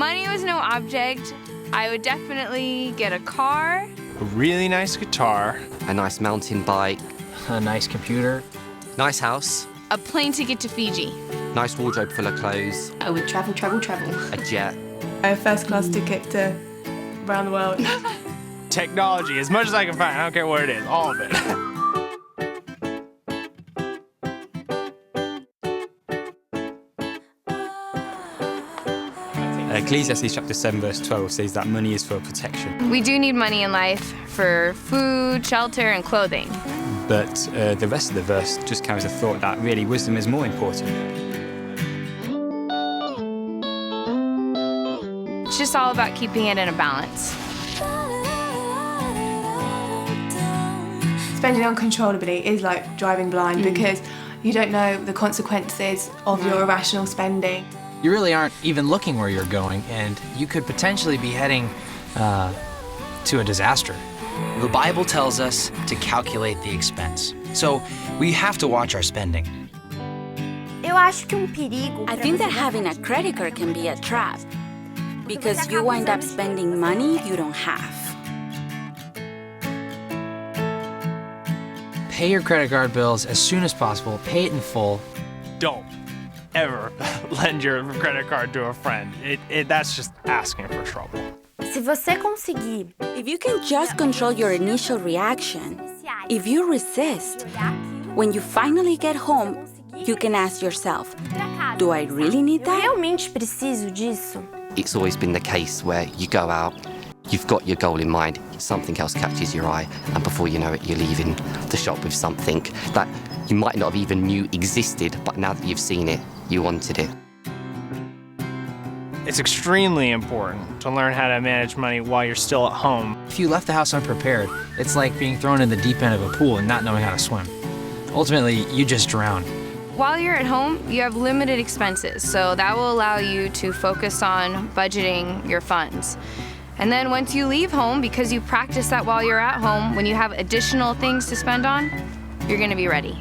money was no object, I would definitely get a car. A really nice guitar. A nice mountain bike. A nice computer. Nice house. A plane ticket to Fiji. Nice wardrobe full of clothes. I would travel. A jet. A first-class ticket to around the world. Technology, as much as I can find. I don't care what it is, all of it. Ecclesiastes chapter 7 verse 12 says that money is for protection. We do need money in life for food, shelter, and clothing. But the rest of the verse just carries the thought that really wisdom is more important. It's just all about keeping it in a balance. Spending uncontrollably is like driving blind because you don't know the consequences of your irrational spending. You really aren't even looking where you're going, and you could potentially be heading to a disaster. The Bible tells us to calculate the expense. So we have to watch our spending. I think that having a credit card can be a trap because you wind up spending money you don't have. Pay your credit card bills as soon as possible. Pay it in full. Don't ever lend your credit card to a friend. That's just asking for trouble. If you can just control your initial reaction, if you resist, when you finally get home, you can ask yourself, do I really need that? It's always been the case where you go out, you've got your goal in mind, something else catches your eye, and before you know it, you're leaving the shop with something that you might not have even knew existed, but now that you've seen it, you wanted it. It's extremely important to learn how to manage money while you're still at home. If you left the house unprepared, it's like being thrown in the deep end of a pool and not knowing how to swim. Ultimately, you just drown. While you're at home, you have limited expenses, so that will allow you to focus on budgeting your funds. And then once you leave home, because you practice that while you're at home, when you have additional things to spend on, you're gonna be ready.